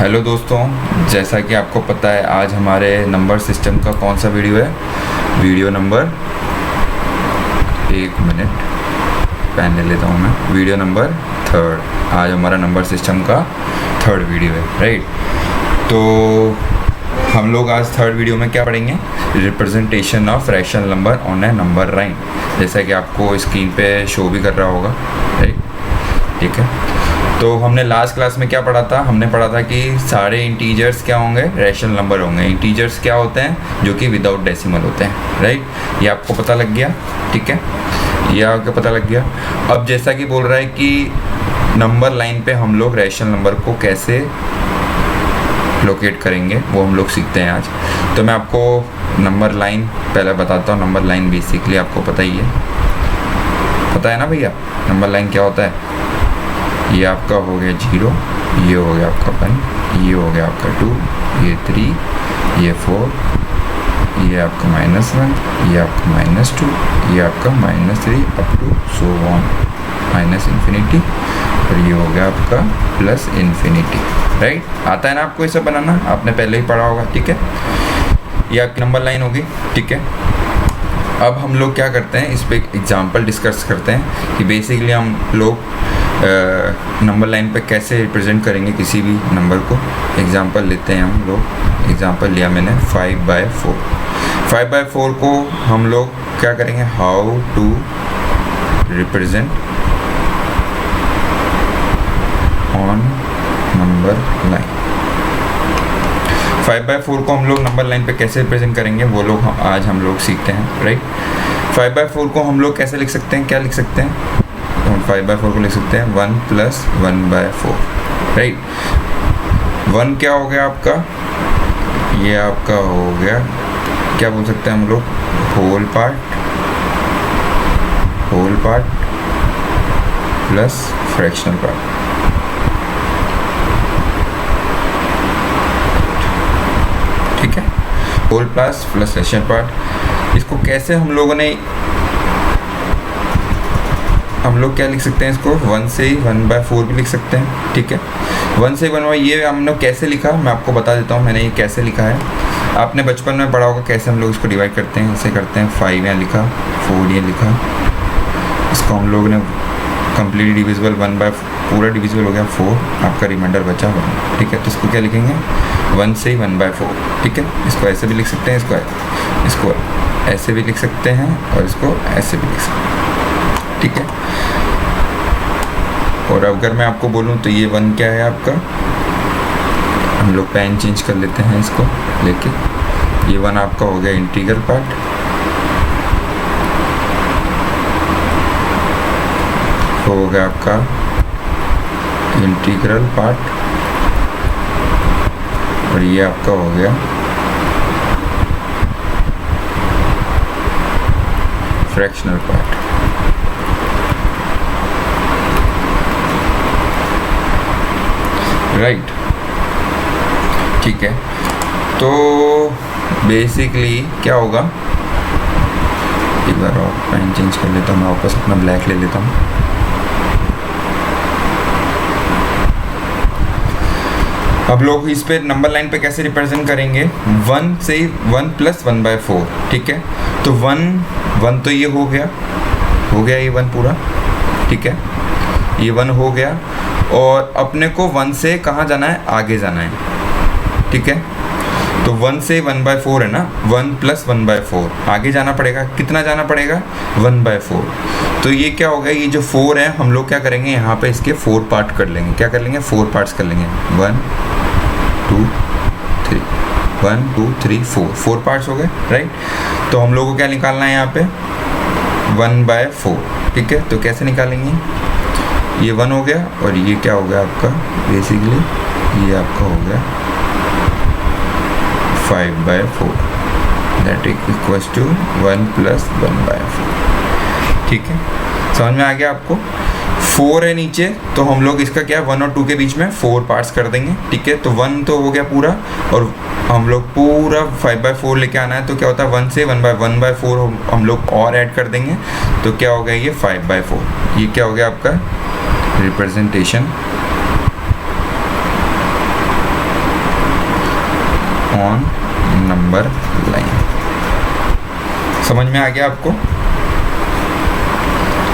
Hello दोस्तों, जैसा कि आपको पता है आज हमारे नंबर सिस्टम का कौन सा वीडियो है। वीडियो नंबर, एक मिनट पेन ले लेता हूँ मैं। वीडियो नंबर 3 आज हमारा नंबर सिस्टम का 3rd वीडियो है, राइट। तो हम लोग आज 3rd वीडियो में क्या पढ़ेंगे? Representation of rational number on A number line, जैसा कि आपको स्क्रीन पे शो भी कर रहा होगा, राइट। ठीक है, तो हमने लास्ट क्लास में क्या पढ़ा था? हमने पढ़ा था कि सारे इंटीजर्स क्या होंगे? रैशनल नंबर होंगे। इंटीजर्स क्या होते हैं? जो कि विदाउट डेसिमल होते हैं, राइट। ये आपको पता लग गया, ठीक है, ये आपको पता लग गया। अब जैसा कि बोल रहा है कि नंबर लाइन पे हम लोग रैशनल नंबर को कैसे लोकेट करेंगे वो हम लोग सीखते हैं आज। तो मैं आपको नंबर लाइन पहले बताता हूँ। नंबर लाइन बेसिकली आपको पता ही है, पता है ना भैया नंबर लाइन क्या होता है? ये आपका हो गया 0, ये हो गया आपका 1, ये हो गया आपका 2, ये 3, ये 4, ये आपका -1, ये आपका -2, ये आपका -3 अप टू सो ऑन -इन्फिनिटी, और ये हो गया आपका +इन्फिनिटी, राइट। आता है ना आपको इसे बनाना? आपने पहले ही पढ़ा होगा, ठीक है। ये आपकी नंबर लाइन होगी, ठीक है। अब हम लोग क्या करते हैं, इस पे एग्जांपल डिस्कस करते हैं कि बेसिकली हम लोग नंबर लाइन पे कैसे रिप्रेजेंट करेंगे किसी भी नंबर को। एग्जांपल लेते हैं हम लोग। एग्जांपल लिया मैंने 5/4। 5/4 को हम लोग क्या करेंगे? How to represent on number line. 5/4 को हम लोग नंबर लाइन पे कैसे रिप्रेजेंट करेंगे वो लोग आज हम लोग सीखते हैं, राइट। 5/4 को हम लोग कैसे लिख सकते हैं? क्या लिख सकते हैं? हम 5/4 को लिख सकते हैं 1 + 1/4, राइट। 1 क्या हो गया आपका? ये आपका हो गया, क्या बोल सकते हैं हम लोग? Whole part plus fractional part, ठीक है। Whole plus fractional part. इसको कैसे हम लोग क्या लिख सकते हैं? इसको 1 से 1/4 भी लिख सकते हैं, ठीक है। 1 से 1 ये हम लोग कैसे लिखा मैं आपको बता देता हूँ। मैंने ये कैसे लिखा है, आपने बचपन में पढ़ा होगा कैसे हम लोग इसको डिवाइड करते हैं। ऐसे करते हैं, 5 यहाँ लिखा, 4 ये लिखा, इसको हम लोग ने कम्प्लीट डिविजिबल 1/4, पूरा डिविजिबल हो गया 4, आपका रिमाइंडर बचा 1, ठीक है। तो इसको क्या लिखेंगे? 1 से 1/4, ठीक है। इसको ऐसे भी लिख सकते हैं, इसको ऐसे भी लिख सकते हैं, और इसको ऐसे भी लिख सकते हैं, ठीक है। और अगर मैं आपको बोलूं तो ये 1 क्या है आपका? हम लोग पेन चेंज कर लेते हैं इसको लेके। ये 1 आपका हो गया इंटीग्रल पार्ट, हो गया आपका इंटीग्रल पार्ट, और ये आपका हो गया फ्रैक्शनल पार्ट, राइट, ठीक है। तो बेसिकली क्या होगा, एक बार और पेन चेंज कर लेता हूँ मैं, वापस अपना ब्लैक ले लेता हूँ। अब लोग इस पे नंबर लाइन पे कैसे रिप्रेजेंट करेंगे? 1 से 1 + 1/4, ठीक है। तो 1 तो ये हो गया ये 1 पूरा, ठीक है। ये 1 हो गया, और अपने को 1 से कहाँ जाना है? आगे जाना है, ठीक है। तो 1 से 1/4 है ना, 1 + 1/4 आगे जाना पड़ेगा। कितना जाना पड़ेगा? 1/4। तो ये क्या हो गया? ये जो 4 है हम लोग क्या करेंगे? यहाँ पे इसके 4 पार्ट कर लेंगे। क्या कर लेंगे? 4 पार्ट्स कर लेंगे। 1 2 3 1 2 3 4 पार्ट्स हो गए, राइट। तो हम लोग को क्या निकालना है यहाँ पे? 1/4, ठीक है। तो कैसे निकालेंगे? ये 1 हो गया, और ये क्या हो गया आपका? बेसिकली ये आपका हो गया 5/4, दैट इक्वल्स टू 1 + 1/4, ठीक है। समझ में आ गया आपको? 4 है नीचे, तो हम लोग इसका क्या 1 और 2 के बीच में 4 पार्ट्स कर देंगे, ठीक है। तो 1 तो हो गया पूरा, और हम लोग पूरा 5/4 लेके आना है। तो क्या होता है? 1 से 1/4 हम लोग और ऐड कर देंगे, तो क्या हो गया? ये 5/4। ये क्या हो गया आपका? Representation on number line. समझ में आ गया आपको?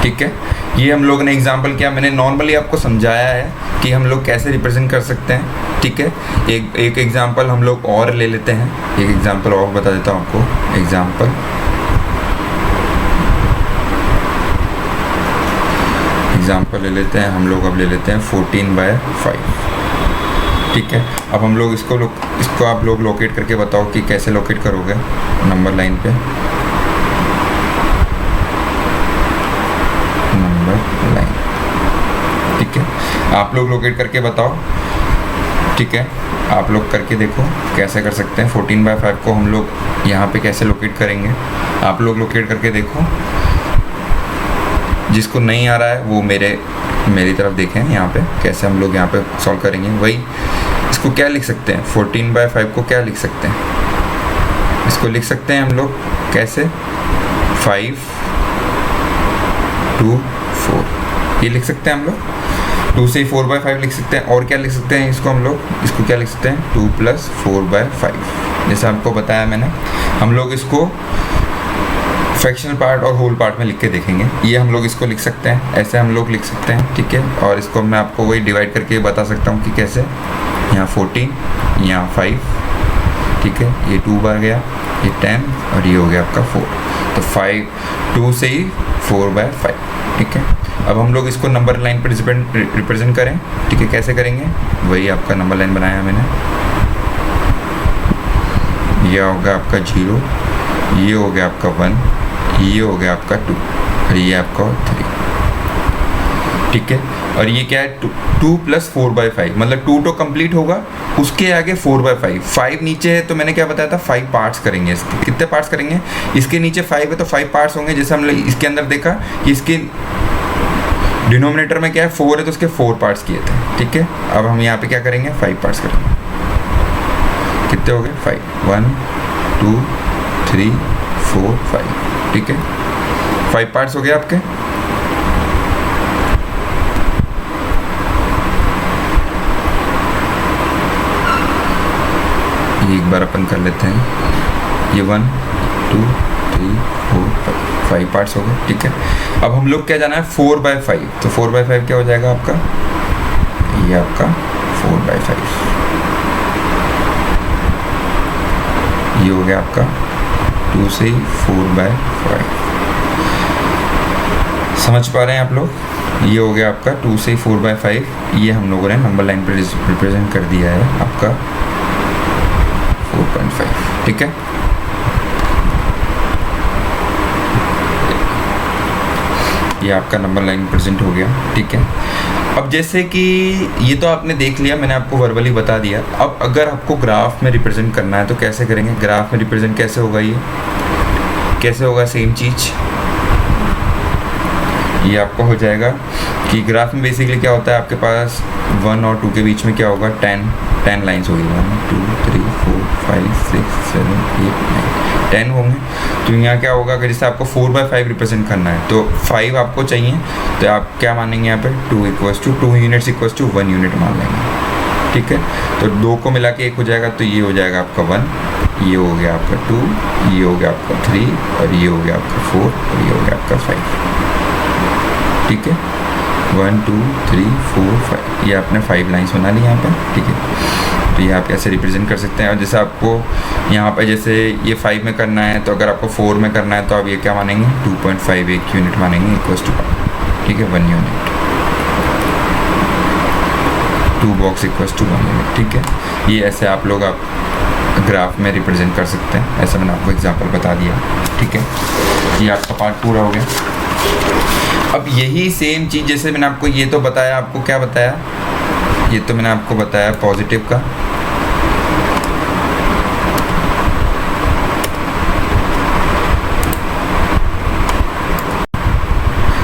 ठीक है, ये हम लोग ने एग्जाम्पल किया, मैंने नॉर्मली आपको समझाया है कि हम लोग कैसे रिप्रेजेंट कर सकते हैं। ठीक है, एक एग्जाम्पल हम लोग और ले लेते हैं, एक एग्जाम्पल और बता देता हूँ आपको। एग्जाम्पल ले लेते हैं हम लोग, अब ले लेते हैं 14/5। ठीक है, अब हम लोग इसको आप लोग लोकेट करके बताओ कि कैसे लोकेट करोगे नंबर लाइन पे। नंबर लाइन, ठीक है, आप लोग लोकेट करके बताओ। ठीक है, आप लोग करके देखो कैसे कर सकते हैं। 14/5 को हम लोग यहाँ पे कैसे लोकेट करेंगे, आप लोग लोकेट करके देखो। जिसको नहीं आ रहा है वो मेरी तरफ देखें, यहाँ पे कैसे हम लोग यहाँ पे सॉल्व करेंगे। वही इसको क्या लिख सकते हैं, 14/5 को क्या लिख सकते हैं, इसको लिख सकते हैं हम लोग कैसे, 5 2 4, ये लिख सकते हैं हम लोग। 2 से 4/5 लिख सकते हैं। और क्या लिख सकते हैं इसको हम लोग, इसको क्या लिख सकते हैं, 2 + 4/5। जैसे आपको बताया मैंने, हम लोग इसको फ्रैक्शनल पार्ट और होल पार्ट में लिख के देखेंगे। ये हम लोग इसको लिख सकते हैं, ऐसे हम लोग लिख सकते हैं। ठीक है, और इसको मैं आपको वही डिवाइड करके बता सकता हूँ कि कैसे। यहाँ 14, यहाँ 5, ठीक है, ये 2 बार गया, ये 10 और ये हो गया आपका 4। तो 2 से ही 4/5। ठीक है, अब हम लोग इसको नंबर लाइन पर रिप्रेजेंट करें। ठीक है, कैसे करेंगे, वही आपका नंबर लाइन बनाया मैंने। यह होगा आपका 0, ये हो गया आपका 1, ये हो गया आपका 2 और ये आपका 3। ठीक है, और ये क्या है, 2 + 4/5, मतलब 2 तो कंप्लीट होगा, उसके आगे 4/5। 5 नीचे है तो मैंने क्या बताया था, 5 पार्ट्स करेंगे इसके। कितने पार्ट्स करेंगे, इसके नीचे 5 है तो 5 पार्ट्स होंगे। जैसे हमने इसके अंदर देखा कि इसके डिनोमिनेटर में क्या है, 4 है तो उसके 4 पार्ट्स किए थे। ठीक है, अब हम यहाँ पे क्या करेंगे, 5 पार्ट्स करेंगे। कितने हो गए, 5, 1 2 3 4 5। ठीक है, 5 पार्ट्स हो गए आपके। एक बार अपन कर लेते हैं, ये 1 2 3 4 5 पार्ट्स हो गए। ठीक है, अब हम लोग क्या जाना है, 4/5। तो 4/5 क्या हो जाएगा आपका, ये आपका 4/5, ये हो गया आपका 2 से 4/5। समझ पा रहे हैं आप लोग, ये हो गया आपका 2 से 4/5। ये हम लोगों ने नंबर लाइन पर रिप्रेजेंट कर दिया है आपका 4.5। ठीक है, ये आपका नंबर लाइन प्रेजेंट हो गया। ठीक है, अब जैसे कि ये तो आपने देख लिया, मैंने आपको वर्बली बता दिया। अब अगर आपको ग्राफ में रिप्रेजेंट करना है तो कैसे करेंगे, ग्राफ में रिप्रेजेंट कैसे होगा, ये कैसे होगा, सेम चीज़ ये आपको हो जाएगा कि ग्राफ में बेसिकली क्या होता है, आपके पास 1 और 2 के बीच में क्या होगा, 10 लाइन्स होगी। 1 2 3 4 5 6 7 8 9 10 होंगे। तो यहाँ क्या होगा, अगर जैसे आपको 4/5 रिप्रेजेंट करना है तो 5 आपको चाहिए, तो आप क्या मानेंगे यहाँ पे, 2 यूनिट्स = 1 यूनिट मान लेंगे। ठीक है, तो 2 को मिला के 1 हो जाएगा, तो ये हो जाएगा आपका 1, ये हो गया आपका 2, ये हो गया आपका 3 और ये हो गया आपका 4 और ये हो गया आपका 5। ठीक है, 1 2 3 4 5, ये आपने 5 लाइन्स बना ली यहाँ पर। ठीक है, तो ये आप ऐसे रिप्रेजेंट कर सकते हैं। और जैसे आपको यहाँ पर जैसे ये 5 में करना है, तो अगर आपको 4 में करना है तो आप ये क्या मानेंगे, 2.5 1 यूनिट मानेंगे = 1। ठीक है, 1 यूनिट, 2 बॉक्स = 1 यूनिट। ठीक है, ये ऐसे आप लोग ग्राफ में रिप्रेजेंट कर सकते हैं। ऐसा मैंने आपको एग्जांपल बता दिया। ठीक है, ये आपका पार्ट पूरा हो गया। अब यही सेम चीज़ जैसे मैंने आपको ये तो बताया, आपको क्या बताया, ये तो मैंने आपको बताया पॉजिटिव का।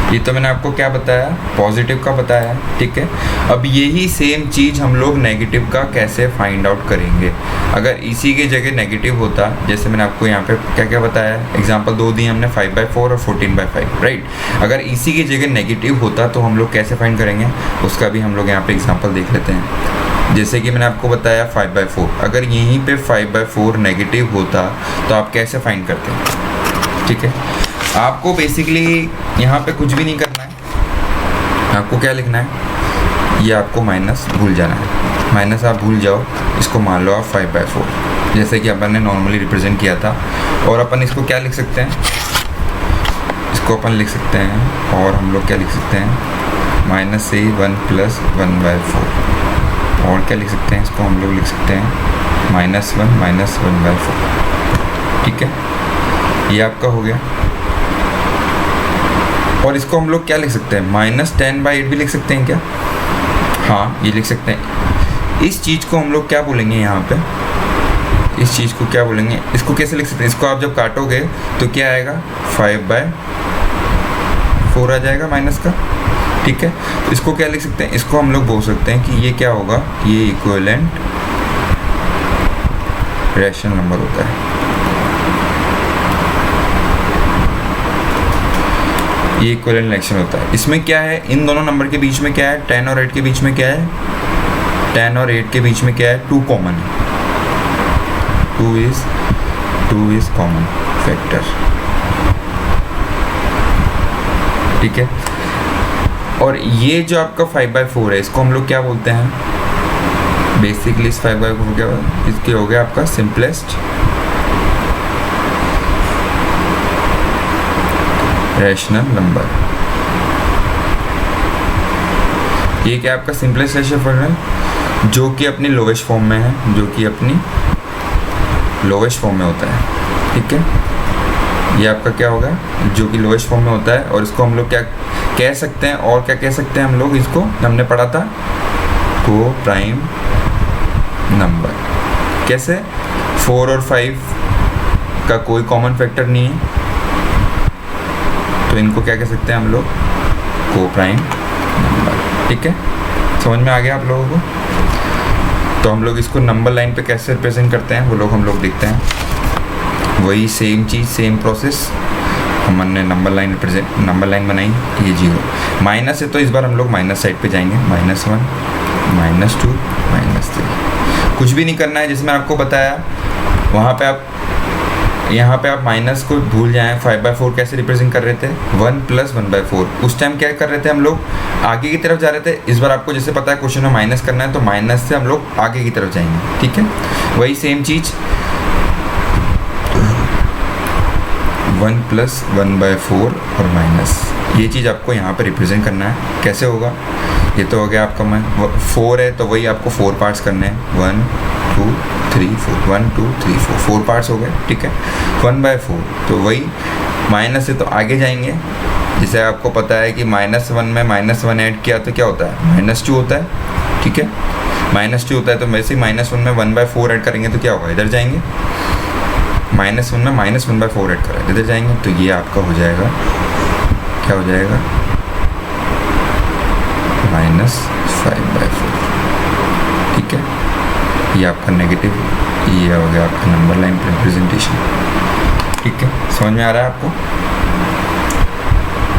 ये तो मैंने आपको क्या बताया, पॉजिटिव का बताया। ठीक है, अब यही सेम चीज़ हम लोग नेगेटिव का कैसे फाइंड आउट करेंगे। अगर इसी की जगह नेगेटिव होता, जैसे मैंने आपको यहाँ पे क्या क्या बताया, एग्जांपल 2 दिए हमने, 5/4 और 14/5, राइट। अगर इसी की जगह नेगेटिव होता तो हम लोग कैसे फाइंड करेंगे, उसका भी हम लोग यहाँ पे एग्जांपल देख लेते हैं। जैसे कि मैंने आपको बताया 5/4, अगर यहीं पे 5/4 नेगेटिव होता तो आप कैसे फाइंड करते हैं? ठीक है, आपको बेसिकली यहाँ पे कुछ भी नहीं करना है, आपको क्या लिखना है, ये आपको माइनस भूल जाना है, माइनस आप भूल जाओ, इसको मान लो आप 5/4 जैसे कि अपन ने नॉर्मली रिप्रेजेंट किया था। और अपन इसको क्या लिख सकते हैं, इसको अपन लिख सकते हैं, और हम लोग क्या लिख सकते हैं, -1 + 1/4। और क्या लिख सकते हैं, इसको हम लोग लिख सकते हैं -1 - 1/4। ठीक है, ये आपका हो गया। और इसको हम लोग क्या लिख सकते हैं, -10/8 भी लिख सकते हैं क्या? हाँ, ये लिख सकते हैं। इस चीज़ को हम लोग क्या बोलेंगे यहाँ पे, इस चीज़ को क्या बोलेंगे, इसको कैसे लिख सकते हैं, इसको आप जब काटोगे तो क्या आएगा, 5/4 आ जाएगा माइनस का। ठीक है, तो इसको क्या लिख सकते हैं, इसको हम लोग बोल सकते हैं कि ये क्या होगा, ये इक्विवेलेंट रैशनल नंबर होता है। ये इक्विवेलेंट रैशनल होता है। इसमें क्या है, इन दोनों नंबर के बीच में क्या है, 10 और 8 के बीच में क्या है, 10 और 8 के बीच में क्या है, 2 कॉमन है, 2 इज कॉमन फैक्टर। ठीक है, और ये जो आपका 5/4 है, इसको हम लोग क्या बोलते हैं, बेसिकली इस 5/4 क्या, इसके हो गया आपका सिंपलेस्ट रैशनल नंबर। ये क्या आपका सिंपलेस्ट रैशनल नंबर, जो कि अपनी लोवेस्ट फॉर्म में है, जो कि अपनी लोवेस्ट फॉर्म में होता है। ठीक है, ये आपका क्या होगा, जो कि लोवेस्ट फॉर्म में होता है। और इसको हम लोग क्या कह सकते हैं, और क्या कह सकते हैं हम लोग, इसको हमने पढ़ा था को प्राइम नंबर। कैसे, 4 और 5 का कोई कॉमन फैक्टर नहीं है, तो इनको क्या कह सकते हैं हम लोग, को प्राइम नंबर। ठीक है, समझ में आ गया आप लोगों को? तो हम लोग इसको नंबर लाइन पे कैसे रिप्रेजेंट करते हैं, वो लोग हम लोग देखते हैं। वही सेम चीज़, सेम प्रोसेस, हमने नंबर लाइन बनाई, ये 0 माइनस है, तो इस बार हम लोग माइनस साइड पे जाएंगे, -1 -2 -3। कुछ भी नहीं करना है, जैसे मैं आपको बताया वहाँ पे आप, यहाँ पे आप माइनस को भूल जाएं। 5/4 कैसे रिप्रेजेंट कर रहे थे, 1 + 1/4। उस टाइम क्या कर रहे थे हम लोग, आगे की तरफ जा रहे थे। इस बार आपको जैसे पता है क्वेश्चन में माइनस करना है, तो माइनस से हम लोग आगे की तरफ जाएंगे। ठीक है, वही सेम चीज़, 1 + 1/4 और माइनस, ये चीज़ आपको यहाँ पे रिप्रेजेंट करना है। कैसे होगा, ये तो हो गया आपका 4 है, तो वही आपको 4 पार्ट्स करने हैं, 1 2 3 4, 1 2 3 4, 4 पार्ट्स हो गए। ठीक है, 1/4, तो वही माइनस है, तो आगे जाएंगे। जैसे आपको पता है कि -1 में -1 ऐड किया तो क्या होता है, -2 होता है। ठीक है, -2 होता है, तो वैसे ही -1 में 1/4 ऐड करेंगे तो क्या होगा, इधर जाएंगे, -1 में -1/4 ऐड करें, इधर जाएंगे, तो ये आपका हो जाएगा, क्या हो जाएगा, -5/4। ठीक है, ये आपका नेगेटिव, ये हो गया आपका नंबर लाइन रिप्रेजेंटेशन। ठीक है, समझ में आ रहा है आपको?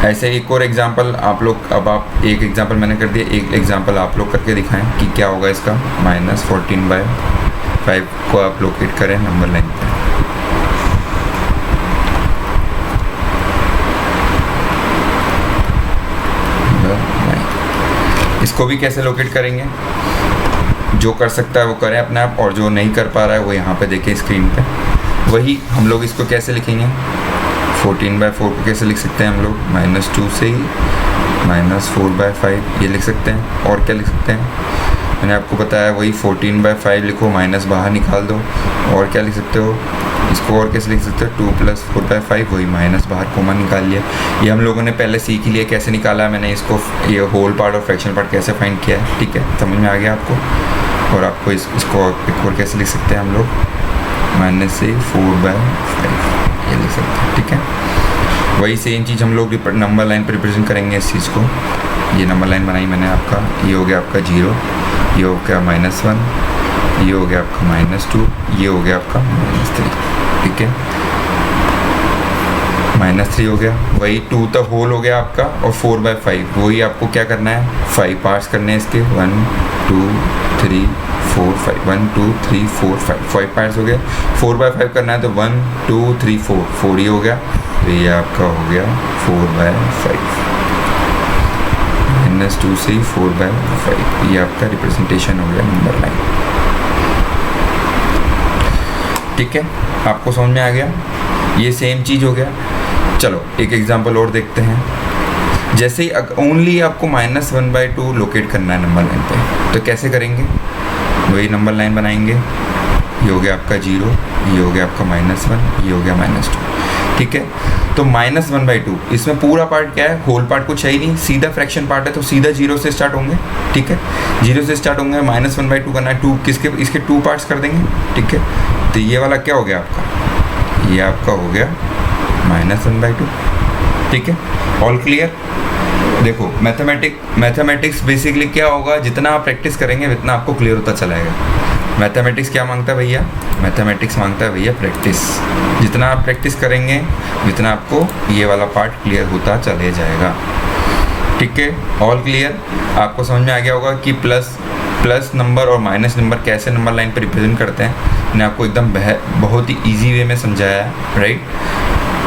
ऐसे एक और एग्जांपल आप लोग, अब आप एक एग्जांपल मैंने कर दिया, एक एग्जांपल आप लोग करके दिखाएं कि क्या होगा इसका। -14/5 को आप लोकेट करें नंबर लाइन पर। इसको भी कैसे लोकेट करेंगे, जो कर सकता है वो करें अपने आप, और जो नहीं कर पा रहा है वो यहाँ पे देखें स्क्रीन पे। वही हम लोग इसको कैसे लिखेंगे, 14/4 को कैसे लिख सकते हैं हम लोग, -2 से ही -4/5 ये लिख सकते हैं। और क्या लिख सकते हैं, मैंने आपको बताया वही 14/5 लिखो, माइनस बाहर निकाल दो। और क्या लिख सकते हो, इसको और कैसे लिख सकते हो, 2 + 4/5, वही माइनस बाहर कॉमन निकाल लिया। ये हम लोगों ने पहले सीख ही लिया कैसे निकाला मैंने इसको, ये होल पार्ट और फ्रैक्शन पार्ट कैसे फाइंड किया है। ठीक है, समझ में आ गया आपको? और आपको इसको एक और कैसे लिख सकते हैं हम लोग, -4/5 ये लिख सकते हैं। ठीक है, वही सेम चीज़ हम लोग नंबर लाइन पर रिप्रेजेंट करेंगे इस चीज़ को। ये नंबर लाइन बनाई मैंने आपका, ये हो गया आपका 0, ये हो गया -1, ये हो गया आपका -2, ये हो गया आपका -3। ठीक है, -3 हो गया, वही 2 तक होल हो गया आपका, और 4/5 वही आपको क्या करना है, 5 पार्ट्स करने हैं इसके, 1 2 3 4 5 1 2 3 4 5 पार्ट्स हो गए। 4/5 करना है तो 1 2 3 4 ही हो गया, तो ये आपका हो गया 4/5 -2 से 4/5, ये आपका रिप्रेजेंटेशन हो गया नंबर लाइन। ठीक है, आपको समझ में आ गया, ये सेम चीज़ हो गया। चलो एक एग्जांपल और देखते हैं। जैसे ही ओनली आपको -1/2 लोकेट करना है नंबर लाइन पे, तो कैसे करेंगे, वही नंबर लाइन बनाएंगे, ये हो गया आपका 0, ये हो गया आपका -1, ये हो गया -2। ठीक है, तो -1/2 इसमें पूरा पार्ट क्या है, होल पार्ट कुछ है ही नहीं, सीधा फ्रैक्शन पार्ट है, तो सीधा 0 से स्टार्ट होंगे। ठीक है, 0 से स्टार्ट होंगे, -1/2 करना है, 2 किसके, इसके 2 पार्ट्स कर देंगे। ठीक है, तो ये वाला क्या हो गया आपका, ये आपका हो गया -1/2। ठीक है, ऑल क्लियर। देखो मैथमेटिक्स बेसिकली क्या होगा, जितना आप प्रैक्टिस करेंगे उतना आपको क्लियर होता चलाएगा। मैथमेटिक्स क्या मांगता है भैया, मैथमेटिक्स मांगता है भैया प्रैक्टिस। जितना आप प्रैक्टिस करेंगे उतना आपको ये वाला पार्ट क्लियर होता चले जाएगा। ठीक है, ऑल क्लियर। आपको समझ में आ गया होगा कि प्लस नंबर और माइनस नंबर कैसे नंबर लाइन पर रिप्रेजेंट करते हैं। मैंने आपको एकदम बहुत ही ईजी वे में समझाया है, राइट।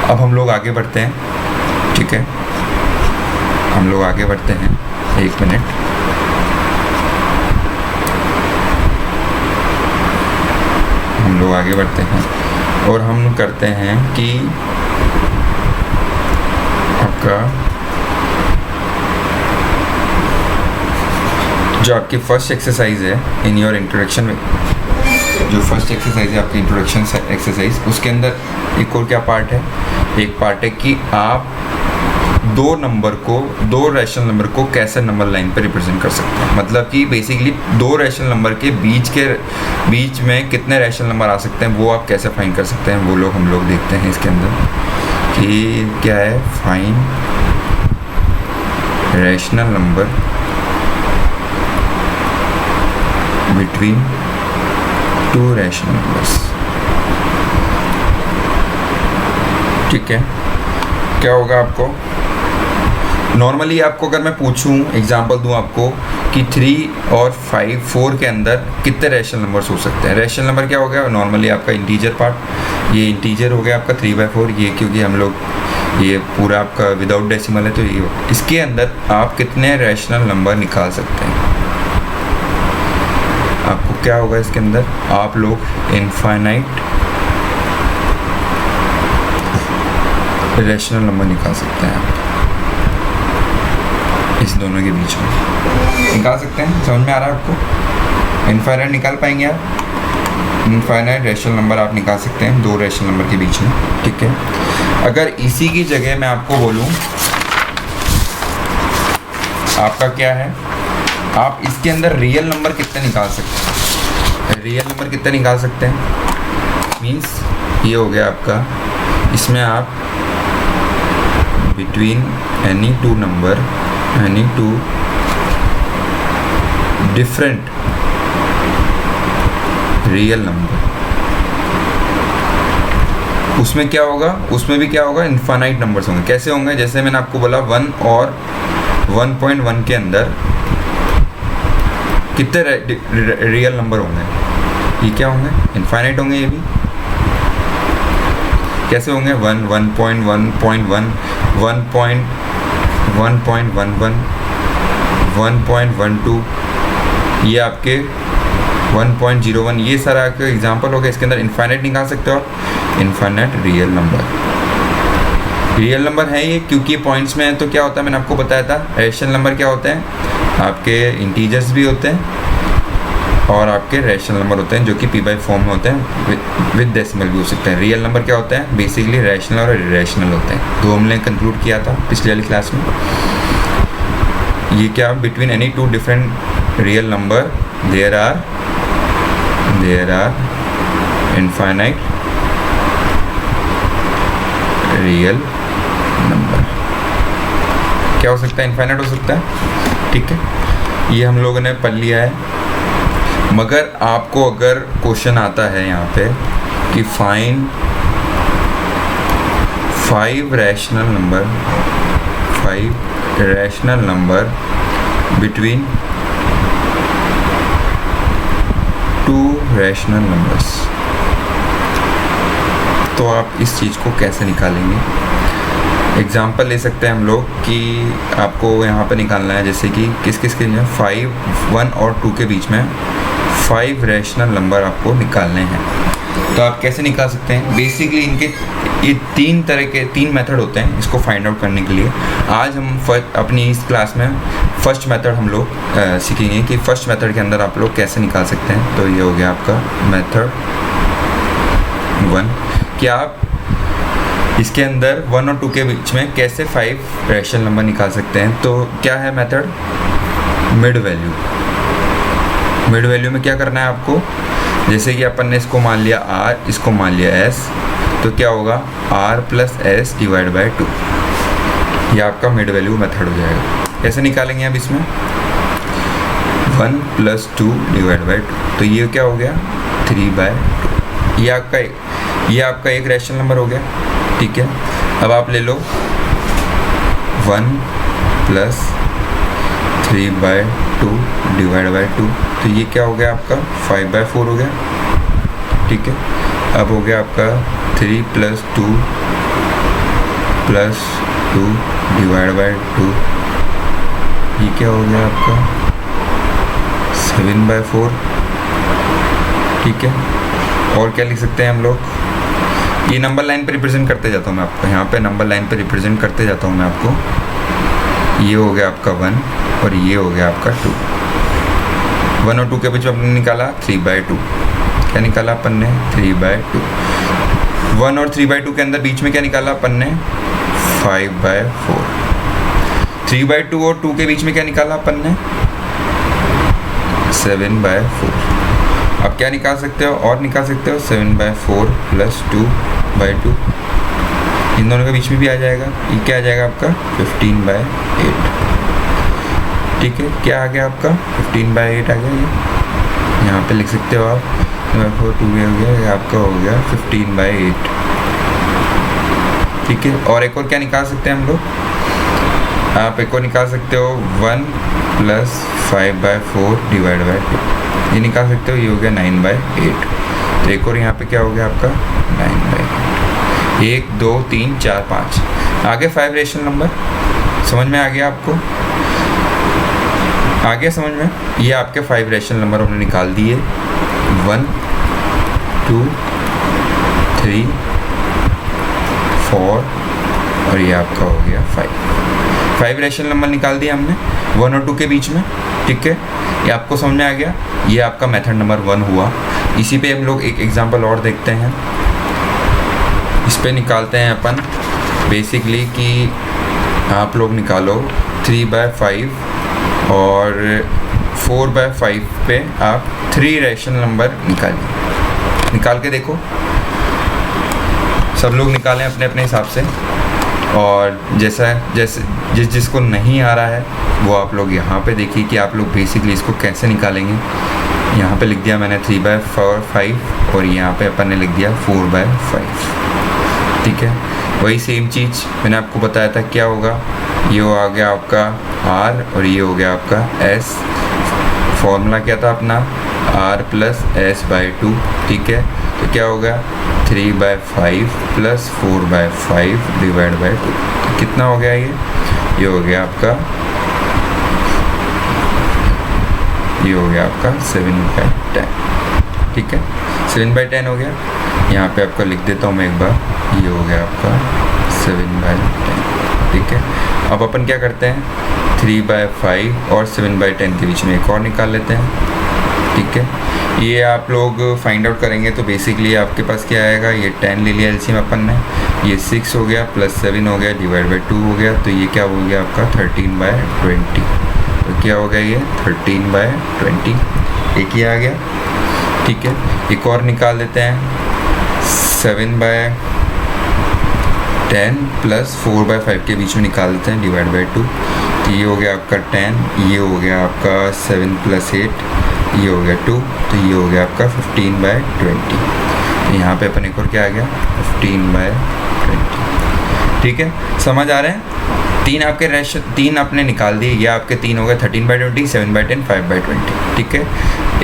अब हम लोग आगे बढ़ते हैं। ठीक है, हम लोग आगे बढ़ते हैं, 1 मिनट। हम लोग आगे बढ़ते हैं और हम करते हैं कि आपका जो आपकी फर्स्ट एक्सरसाइज है इन योर इंट्रोडक्शन में, जो फर्स्ट एक्सरसाइज है आपकी इंट्रोडक्शन एक्सरसाइज, उसके अंदर एक और क्या पार्ट है, एक पार्ट है कि आप दो रैशनल नंबर को कैसे नंबर लाइन पर रिप्रेजेंट कर सकते हैं। मतलब कि बेसिकली 2 रैशनल नंबर के बीच में कितने रैशनल नंबर आ सकते हैं, वो आप कैसे फाइंड कर सकते हैं, वो लोग हम लोग देखते हैं इसके अंदर कि क्या है, find rational number between 2 rational numbers. ठीक है, क्या होगा आपको, नॉर्मली आपको अगर मैं पूछूं, एग्जांपल दूं आपको कि 3 और 4 के अंदर कितने रैशनल नंबर्स हो सकते हैं। रैशनल नंबर क्या हो गया, नॉर्मली आपका इंटीजर पार्ट, ये इंटीजर हो गया आपका 3/4, ये क्योंकि हम लोग ये पूरा आपका विदाउट डेसिमल है तो ये हो। इसके अंदर आप कितने रैशनल नंबर निकाल सकते हैं, आपको क्या होगा इसके अंदर, आप लोग इनफाइनाइट रैशनल नंबर निकाल सकते हैं। आप इस दोनों के बीच में निकाल सकते हैं, समझ में आ रहा है आपको, इनफाइनाइट निकाल पाएंगे आप, इनफाइनाइट रैशनल नंबर आप निकाल सकते हैं 2 रैशनल नंबर के बीच में। ठीक है, अगर इसी की जगह मैं आपको बोलूं, आपका क्या है, आप इसके अंदर रियल नंबर कितने निकाल सकते हैं, रियल नंबर कितने निकाल सकते हैं, मीन्स ये हो गया आपका, इसमें आप between any 2 number, any 2 different real number, उसमें क्या होगा, उसमें भी क्या होगा, इनफाइनाइट नंबर्स होंगे। कैसे होंगे, जैसे मैंने आपको बोला 1 और 1.1 के अंदर कितने रियल नंबर होंगे, ये क्या होंगे, इनफाइनाइट होंगे। ये भी कैसे होंगे, 1 1.1.1 1.11 1.12, ये आपके 1.01, ये सारा आपके एग्जांपल हो गया। इसके अंदर इनफाइनाइट निकाल सकते हो आप, infinite real number. Real number है ये क्योंकि पॉइंट्स में है, तो क्या होता है, मैंने आपको बताया था, रैशनल नंबर क्या होते हैं, आपके इंटीजर्स भी होते हैं और आपके रैशनल नंबर होते हैं जो कि p/4 फॉर्म में होते हैं, विद डेसिमल भी हो सकते हैं। रियल नंबर क्या होते हैं, बेसिकली रैशनल और इरेशनल होते हैं, तो हमने कंक्लूड किया था पिछले वाली क्लास में। ये क्या, between any 2 different real number there are infinite real number. क्या हो सकता है, इनफाइनाइट हो सकता है। ठीक है, ये हम लोगों ने पढ़ लिया है। मगर आपको अगर क्वेश्चन आता है यहाँ पे कि 5 rational number between 2 rational numbers. तो आप इस चीज़ को कैसे निकालेंगे? एग्जाम्पल ले सकते हैं हम लोग कि आपको यहाँ पे निकालना है, जैसे कि किस किस के लिए 5, 1 और 2 के बीच में 5 रैशनल नंबर आपको निकालने हैं। तो आप कैसे निकाल सकते हैं? बेसिकली इनके ये 3 मेथड होते हैं इसको फाइंड आउट करने के लिए। आज हम अपनी इस क्लास में फर्स्ट मेथड हम लोग सीखेंगे कि फर्स्ट मेथड के अंदर आप लोग कैसे निकाल सकते हैं। तो ये हो गया आपका मेथड 1 कि आप इसके अंदर 1 और 2 के बीच में कैसे 5 रैशनल नंबर निकाल सकते हैं। तो क्या है मेथड? मिड वैल्यू में क्या करना है आपको? जैसे कि अपन ने इसको मान लिया R, इसको मान लिया S, तो क्या होगा R plus S divide by 2। ये आपका मिड वैल्यू मेथड हो जाएगा। कैसे निकालेंगे अब इसमें? 1 प्लस 2 डिवाइड बाई 2, तो ये क्या हो गया 3/2। ये आपका एक रैशनल नंबर हो गया, ठीक है। अब आप ले लो 1 प्लस 3/2 डिवाइड बाई 2, तो ये क्या हो गया आपका 5/4 हो गया, ठीक है। अब हो गया आपका 3 प्लस 2 प्लस 2 डिवाइड बाई 2, ये क्या हो गया आपका 7/4, ठीक है। और क्या लिख सकते हैं हम लोग? ये नंबर लाइन पे रिप्रेजेंट करते जाता हूँ मैं आपको, यहाँ पे नंबर लाइन पे रिप्रेजेंट करते जाता हूँ मैं आपको। ये हो गया आपका 1 और ये हो गया आपका 2। 1 और 2 के बीच में आपने निकाला 3/2। क्या निकाला अपन ने? 3/2। 1 और 3/2 के अंदर बीच में क्या निकाला अपन ने? 5/4। 3/2 और 2 के बीच में क्या निकाला अपन ने? 7/4। अब क्या निकाल सकते हो? और निकाल सकते हो 7/4 प्लस 2/2, इन दोनों के बीच में भी आ जाएगा। ये क्या आ जाएगा आपका 15/8, ठीक है। क्या आ गया आपका 15/8 आ गया। ये यहाँ पे लिख सकते हो आप 4 2 हो गया, ये आपका हो गया 15/8, ठीक है। और एक और क्या निकाल सकते हैं हम लोग? आप एक और निकाल सकते हो 1 प्लस 5/4 डिवाइड बाई 2, ये निकाल सकते हो। ये हो गया 9/8। तो एक और यहाँ पे क्या हो गया आपका 9/8। 1 2 3 4 5 आगे 5 रैशनल नंबर। समझ में आ गया आपको? आगे समझ में? ये आपके 5 रैशनल नंबर हमने निकाल दिए, 1 2 3 4 और ये आपका हो गया 5 रैशनल नंबर निकाल दिया हमने 1 और 2 के बीच में, ठीक है। ये आपको समझ में आ गया? ये आपका मेथड नंबर 1 हुआ। इसी पे हम लोग एक एग्जांपल और देखते हैं। इस पे निकालते हैं अपन बेसिकली कि आप लोग निकालो 3/5 और 4/5 पे आप 3 रैशनल नंबर निकाल के देखो। सब लोग निकालें अपने अपने हिसाब से, और जैसे जिसको नहीं आ रहा है वो आप लोग यहाँ पे देखिए कि आप लोग बेसिकली इसको कैसे निकालेंगे। यहाँ पे लिख दिया मैंने 3/5 और यहाँ पे अपन ने लिख दिया 4/5, ठीक है। वही सेम चीज़ मैंने आपको बताया था क्या होगा। ये आ गया आपका R और ये हो गया आपका S। फॉर्मूला क्या था अपना? R प्लस S/2, ठीक है। तो क्या होगा 3/5 प्लस 4/5 डिवाइड बाई 2, तो कितना हो गया ये हो गया आपका 7/10, ठीक है। 7/10 हो गया। यहाँ पे आपका लिख देता हूँ मैं एक बार, ये हो गया आपका 7/10, ठीक है। अब अपन क्या करते हैं 3/5 और 7/10 के बीच में एक और निकाल लेते हैं, ठीक है। ये आप लोग फाइंड आउट करेंगे तो बेसिकली आपके पास क्या आएगा, ये 10 ले लिया एलसीएम अपन ने, ये 6 हो गया प्लस 7 हो गया डिवाइड बाई 2 हो गया, तो ये क्या हो गया आपका 13/20। तो क्या हो गया ये 13/20, एक ही आ गया, ठीक है। एक और निकाल देते हैं 7/10 प्लस 4/5 के बीच में निकाल देते हैं डिवाइड बाई 2, तो ये हो गया आपका 10, ये हो गया आपका 7 + 8, ये हो गया 2, तो ये हो गया आपका 15/20। तो यहाँ पे अपन एक और क्या आ गया 15/20। ठीक है, समझ आ रहे हैं? तीन आपने निकाल दिए, ये आपके 3 हो गए 13/20, 7/10, 5/20, ठीक है।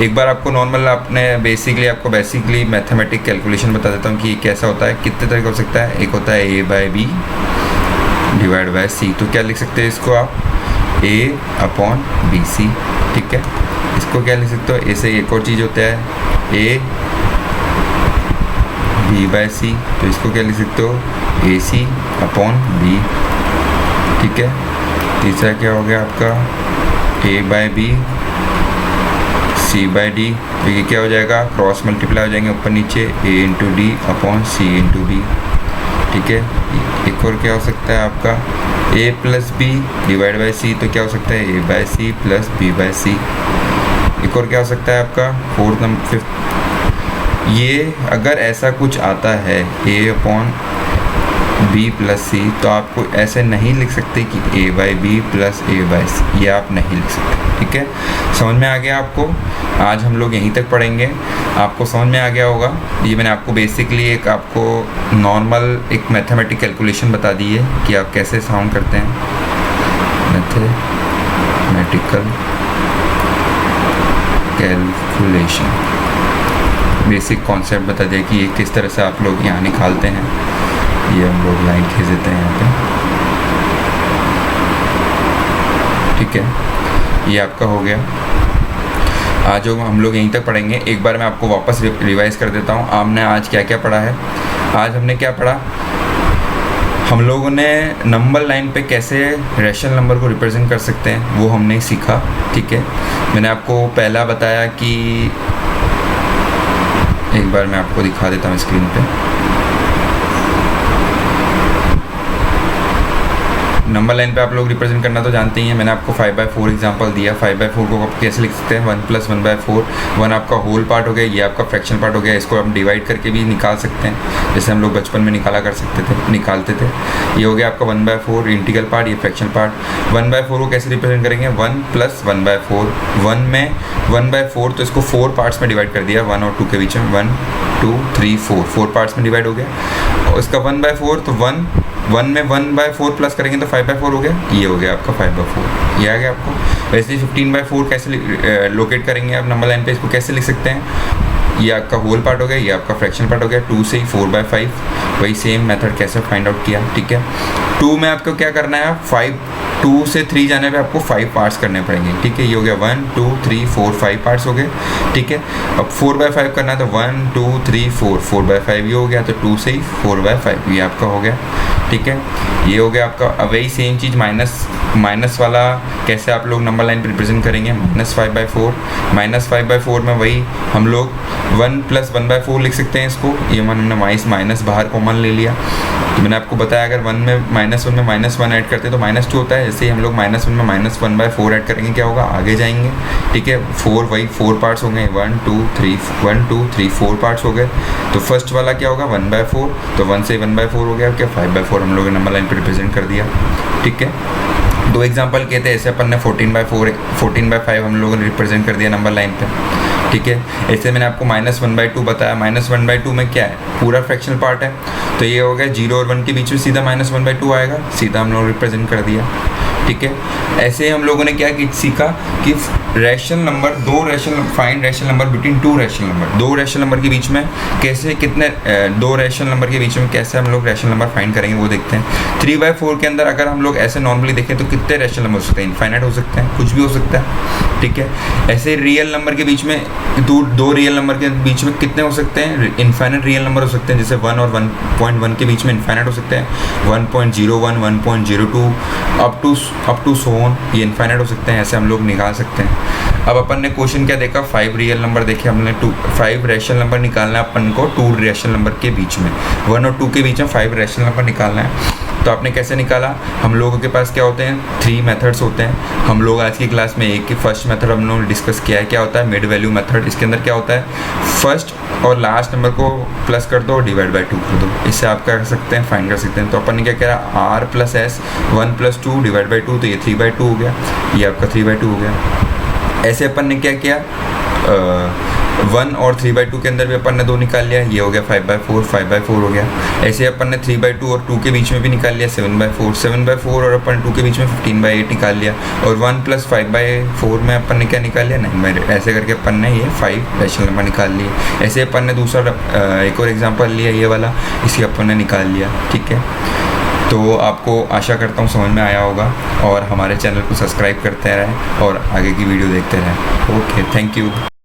एक बार आपको नॉर्मल आपको बेसिकली मैथमेटिक कैलकुलेशन बता देता हूँ कि ये कैसा होता है, कितने तरह का हो सकता है। एक होता है A/B डिवाइड बाय C, तो क्या लिख सकते हैं इसको आप A/BC, ठीक है। इसको क्या लिख सकते हो, ऐसे एक और चीज़ होता है A/B/C, तो इसको क्या लिख सकते हो AC/B, ठीक है। तीसरा क्या हो गया आपका A/B C/D, तो ये क्या हो जाएगा, क्रॉस मल्टीप्लाई हो जाएंगे ऊपर नीचे A/D/C/B, ठीक है। एक और क्या हो सकता है आपका A+B डिवाइड बाई C, तो क्या हो सकता है A/C प्लस B/C। एक और क्या हो सकता है आपका फिफ्थ, ये अगर ऐसा कुछ आता है A/B प्लस C, तो आपको ऐसे नहीं लिख सकते कि A/B प्लस A/C, ये आप नहीं लिख सकते, ठीक है। समझ में आ गया आपको? आज हम लोग यहीं तक पढ़ेंगे, आपको समझ में आ गया होगा। ये मैंने आपको बेसिकली आपको नॉर्मल एक मैथमेटिक कैलकुलेशन बता दी है कि आप कैसे साउंड करते हैं, मैथमेटिकल कैलकुलेशन, बेसिक कॉन्सेप्ट बता दिया कि ये किस तरह से आप लोग यहाँ निकालते हैं। ये हम लोग लाइन खींच देते हैं यहाँ पे, ठीक है। ये आपका हो गया। आज हम लोग यहीं तक पढ़ेंगे। एक बार मैं आपको वापस रिवाइज कर देता हूँ, आपने आज क्या क्या पढ़ा है। आज हमने क्या पढ़ा, हम लोगों ने नंबर लाइन पे कैसे रैशनल नंबर को रिप्रेजेंट कर सकते हैं वो हमने सीखा, ठीक है। मैंने आपको पहला बताया कि एक बार मैं आपको दिखा देता हूँ स्क्रीन पे। नंबर लाइन पे आप लोग रिप्रेजेंट करना तो जानते ही हैं, मैंने आपको 5/4 एग्जांपल दिया। 5/4 को आप कैसे लिख सकते हैं, 1 + 1/4, 1 आपका होल पार्ट हो गया, ये आपका फ्रैक्शन पार्ट हो गया। इसको हम डिवाइड करके भी निकाल सकते हैं, जैसे हम लोग बचपन में निकालते थे। ये हो गया आपका 1/4 इंटीग्रल पार्ट, ये फ्रैक्शन पार्ट। 1/4 को कैसे रिप्रेजेंट करेंगे, 1 + 1/4, 1 में 1/4, तो इसको 4 पार्ट्स में डिवाइड कर दिया, 1 और 2 के बीच में, 1 2 3 4 पार्ट्स में डिवाइड हो गया। और इसका 1/4, तो 1 में 1/4 प्लस करेंगे तो 5/4 हो गया, ये हो गया आपका 5/4, ये आ गया आपको। वैसे 15/4 कैसे लोकेट करेंगे आप नंबर लाइन पे, इसको कैसे लिख सकते हैं, ये आपका होल पार्ट हो गया, ये आपका फ्रैक्शन पार्ट हो गया। 2 से 4/5, वही सेम मेथड कैसे फाइंड आउट किया, ठीक है। 2 में आपको क्या करना है, 2 से 3 जाने पे आपको 5 पार्ट्स करने पड़ेंगे, ठीक है। ये हो गया 1 2 3 4 5 पार्ट्स हो गए, ठीक है। अब 4/5 करना है तो 1 2 3 4, 4/5 ये हो गया, तो 2 से 4/5 ये आपका हो गया, ठीक है। ये हो गया आपका। अब वही सेम चीज़ माइनस वाला कैसे आप लोग नंबर लाइन पर रिप्रेजेंट करेंगे, -5/4, -5/4 में वही हम लोग 1 + 1/4 लिख सकते हैं इसको। ये हमने माइनस बाहर कॉमन ले लिया, तो मैंने आपको बताया अगर 1 में -1 ऐड करते हैं तो -2 होता है। जैसे ही हम लोग -1 में -1/4 ऐड करेंगे क्या होगा, आगे जाएंगे, ठीक है। 4 पार्ट्स हो गए, 1 2 3 4 पार्ट्स हो गए। तो फर्स्ट वाला क्या होगा 1/4, तो 1 से 1/4 हो गया क्या, 5/4 हम लोग नंबर लाइन पर रिप्रेजेंट कर दिया, ठीक है। 2 एग्जाम्पल कहते हैं, ऐसे अपन ने 14/5 हम लोगों ने रिप्रेजेंट कर दिया नंबर लाइन पे, ठीक है। ऐसे मैंने आपको -1/2 बताया, -1/2 में क्या है, पूरा फ्रैक्शनल पार्ट है, तो ये हो गया 0 और 1 के बीच में सीधा -1/2 आएगा, सीधा हम लोग रिप्रेजेंट कर दिया, ठीक है। ऐसे हम लोगों ने क्या सीखा कि rational number, find rational number between 2 rational number, 2 rational number के बीच में कैसे, कितने 2 रैशनल नंबर के बीच में कैसे हम लोग रैशनल नंबर फाइंड करेंगे वो देखते हैं। 3/4 के अंदर अगर हम लोग ऐसे नॉर्मली देखें तो कितने रैशनल नंबर हो सकते हैं, इनफाइनाइट हो सकते हैं, कुछ भी हो सकता है, ठीक है। ऐसे रियल नंबर के बीच में, 2 रियल नंबर के बीच में कितने हो सकते हैं, इनफाइनाइट रियल नंबर हो सकते हैं, जैसे 1 और 1.1 के बीच में इनफाइनाइट हो सकते हैं, 1.01 1.02 अप टू सो ऑन, ये इनफाइनाइट हो सकते हैं, ऐसे हम लोग निकाल सकते हैं। अब अपन ने क्वेश्चन क्या देखा, 5 रियल नंबर देखे हमने, 5 रैशनल नंबर निकालना है अपन को 2 रैशनल नंबर के बीच में, 1 और 2 के बीच में 5 रैशनल नंबर निकालना है। तो आपने कैसे निकाला, हम लोगों के पास क्या होते हैं, 3 मेथड्स होते हैं। हम लोग आज की क्लास में एक फर्स्ट मेथड हम लोग डिस्कस किया है, क्या होता है मिड वैल्यू मेथड। इसके अंदर क्या होता है, फर्स्ट और लास्ट नंबर को प्लस कर दो और डिवाइड बाय 2 कर दो, इससे आप क्या कर सकते हैं, फाइंड कर सकते हैं। तो अपन ने क्या किया, R + S 1 + 2 डिवाइड बाई 2, तो ये 3/2 हो गया, ये आपका 3/2 हो गया। ऐसे अपन ने क्या किया, 1 और 3/2 के अंदर भी अपन ने 2 निकाल लिया, ये हो गया 5/4, 5/4 हो गया। ऐसे अपन ने 3/2 और 2 के बीच में भी निकाल लिया 7/4, 7/4 और अपन 2 के बीच में 15/8 निकाल लिया। और 1 + 5/4 में अपन ने क्या निकाल लिया 9/8। ऐसे करके अपन ने ये 5 रैशनल नंबर निकाल लिए। ऐसे अपन ने दूसरा एक और एग्जाम्पल लिया ये वाला, इसी अपन ने निकाल लिया। ठीक है, तो आपको आशा करता हूँ समझ में आया होगा, और हमारे चैनल को सब्सक्राइब करते रहें और आगे की वीडियो देखते रहें। Okay, thank you.